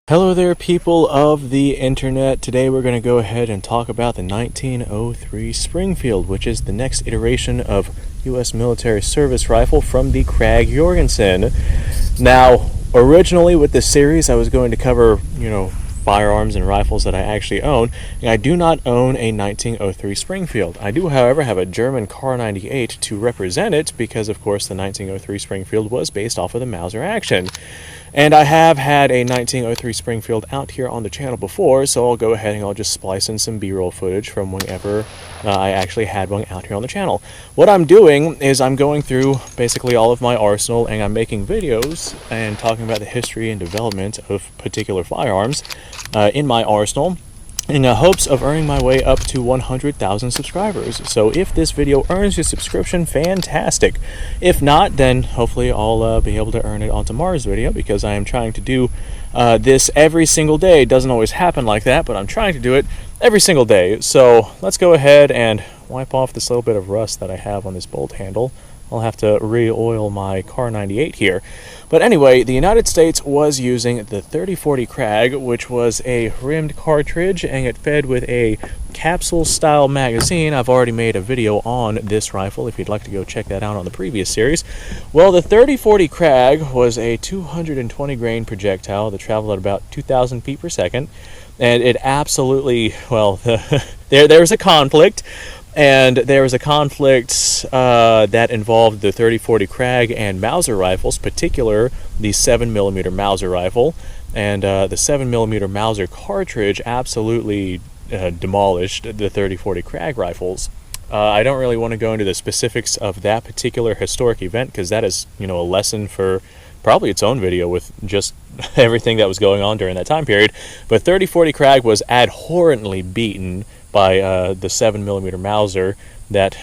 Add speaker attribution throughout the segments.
Speaker 1: Hello there, people of the internet. Today we're going to go ahead and talk about the 1903 Springfield, which is the next iteration of U.S. military service rifle from the Krag Jorgensen. Now, originally with this series, I was going to cover, firearms and rifles that I actually own, and I do not own a 1903 Springfield. I do, however, have a German Kar 98 to represent it because, of course, the 1903 Springfield was based off of the Mauser action. And I have had a 1903 Springfield out here on the channel before, so I'll go ahead and I'll just splice in some B-roll footage from whenever I actually had one out here on the channel. What I'm doing is I'm going through basically all of my arsenal, and I'm making videos and talking about the history and development of particular firearms in my arsenal, in the hopes of earning my way up to 100,000 subscribers. So if this video earns your subscription, fantastic. If not, then hopefully I'll be able to earn it on tomorrow's video, because I am trying to do this every single day. It doesn't always happen like that, but I'm trying to do it every single day. So let's go ahead and wipe off this little bit of rust that I have on this bolt handle. I'll have to re-oil my Kar 98 here. But anyway, the United States was using the 3040 Krag, which was a rimmed cartridge, and it fed with a capsule-style magazine. I've already made a video on this rifle, if you'd like to go check that out on the previous series. Well, the 3040 Krag was a 220 grain projectile that traveled at about 2,000 feet per second, and it absolutely, well, there was a conflict. And there was a conflict that involved the 3040 Krag and Mauser rifles, particular the 7mm Mauser rifle. And the 7mm Mauser cartridge absolutely demolished the 3040 Krag rifles. I don't really want to go into the specifics of that particular historic event, because that is, a lesson for probably its own video with just everything that was going on during that time period. But 3040 Krag was abhorrently beaten by the 7mm Mauser that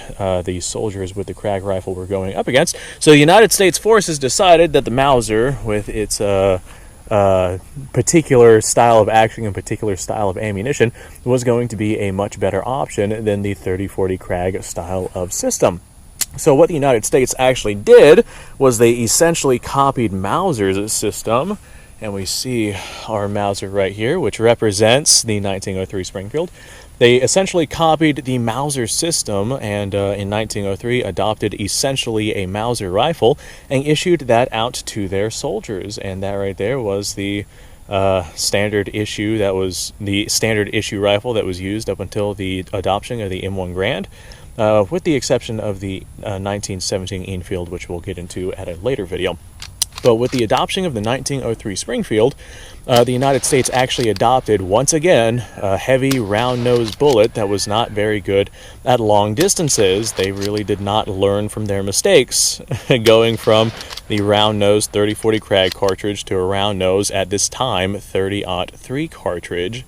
Speaker 1: the soldiers with the Krag rifle were going up against. So the United States forces decided that the Mauser, with its particular style of action and particular style of ammunition, was going to be a much better option than the 3040 Krag style of system. So what the United States actually did was they essentially copied Mauser's system, and we see our Mauser right here, which represents the 1903 Springfield. They essentially copied the Mauser system, and in 1903 adopted essentially a Mauser rifle and issued that out to their soldiers. And that right there was the standard issue rifle that was used up until the adoption of the M1 Grand, with the exception of the 1917 Enfield, which we'll get into at a later video. But with the adoption of the 1903 Springfield, the United States actually adopted, once again, a heavy round-nosed bullet that was not very good at long distances. They really did not learn from their mistakes, going from the round-nosed 3040 Krag cartridge to a round-nose, at this time, 30-03 cartridge.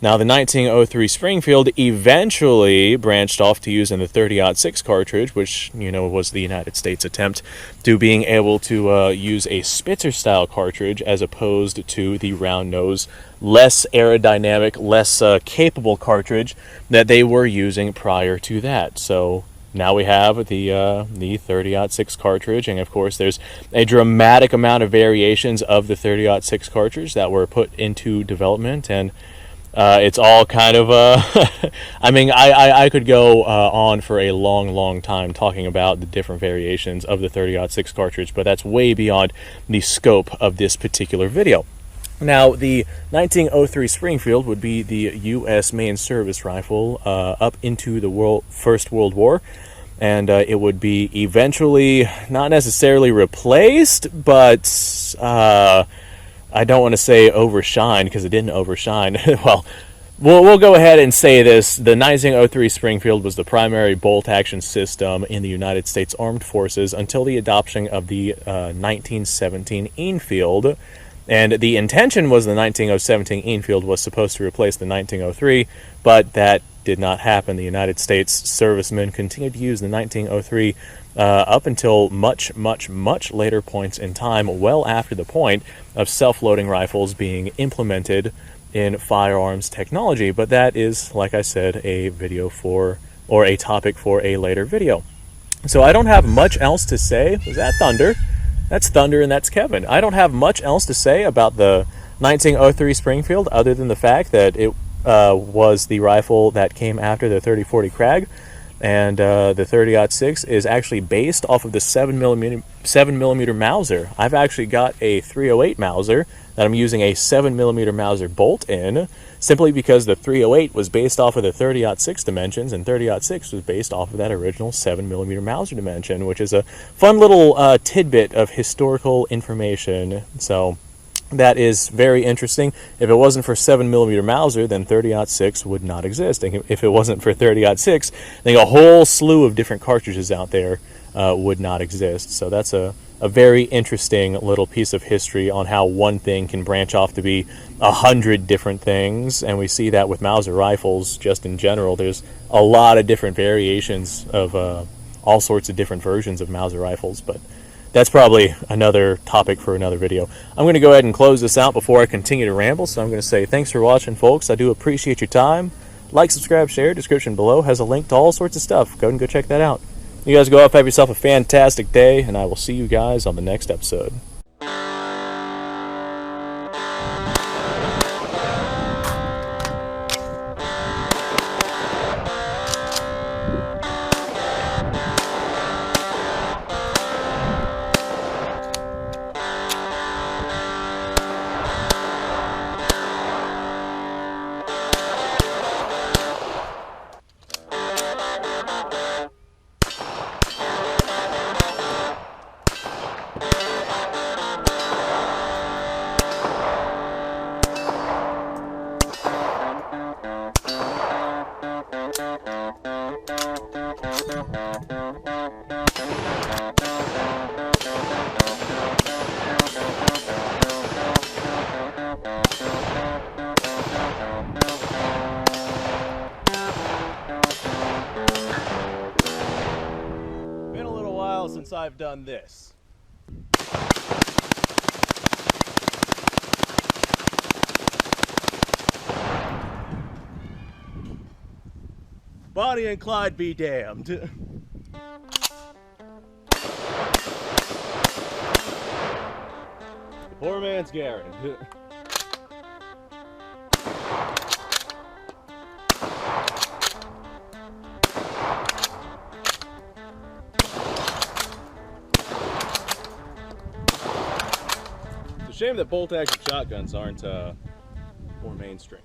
Speaker 1: Now, the 1903 Springfield eventually branched off to using the 30-06 cartridge, which, was the United States' attempt to being able to use a Spitzer-style cartridge as opposed to the round-nose, less aerodynamic, less capable cartridge that they were using prior to that. So now we have the 30-06 cartridge, and of course there's a dramatic amount of variations of the 30-06 cartridge that were put into development, and it's all kind of, I could go on for a long time talking about the different variations of the 30-06 cartridge, but that's way beyond the scope of this particular video. Now, the 1903 Springfield would be the U.S. main service rifle up into the First World War, and it would be eventually not necessarily replaced, but I don't want to say overshined, because it didn't overshine. Well, we'll go ahead and say this. The 1903 Springfield was the primary bolt-action system in the United States Armed Forces until the adoption of the 1917 Enfield. And the intention was the 1917 Enfield was supposed to replace the 1903, but that did not happen. The United States servicemen continued to use the 1903 up until much later points in time, well after the point of self-loading rifles being implemented in firearms technology. But that is, like I said, a topic for a later video. So I don't have much else to say. Was that thunder? That's Thunder and that's Kevin. I don't have much else to say about the 1903 Springfield, other than the fact that it was the rifle that came after the 3040 Krag, and the 30-06 is actually based off of the 7mm Mauser. I've actually got a 308 Mauser that I'm using a 7mm Mauser bolt in, simply because the 308 was based off of the 30-06 dimensions, and 30-06 was based off of that original 7mm Mauser dimension, which is a fun little tidbit of historical information. So that is very interesting. If it wasn't for 7mm Mauser, then 30-06 would not exist. And if it wasn't for 30-06, I think a whole slew of different cartridges out there would not exist. So that's a very interesting little piece of history on how one thing can branch off to be 100 different things. And we see that with Mauser rifles just in general. There's a lot of different variations of all sorts of different versions of Mauser rifles, but that's probably another topic for another video. I'm going to go ahead and close this out before I continue to ramble, so I'm going to say thanks for watching, folks. I do appreciate your time. Like, subscribe, share. Description below has a link to all sorts of stuff. Go ahead and go check that out. You guys go off, have yourself a fantastic day, and I will see you guys on the next episode.
Speaker 2: Been a little while since I've done this. Bonnie and Clyde be damned. Poor man's Garen. It's a shame that bolt-action shotguns aren't more mainstream.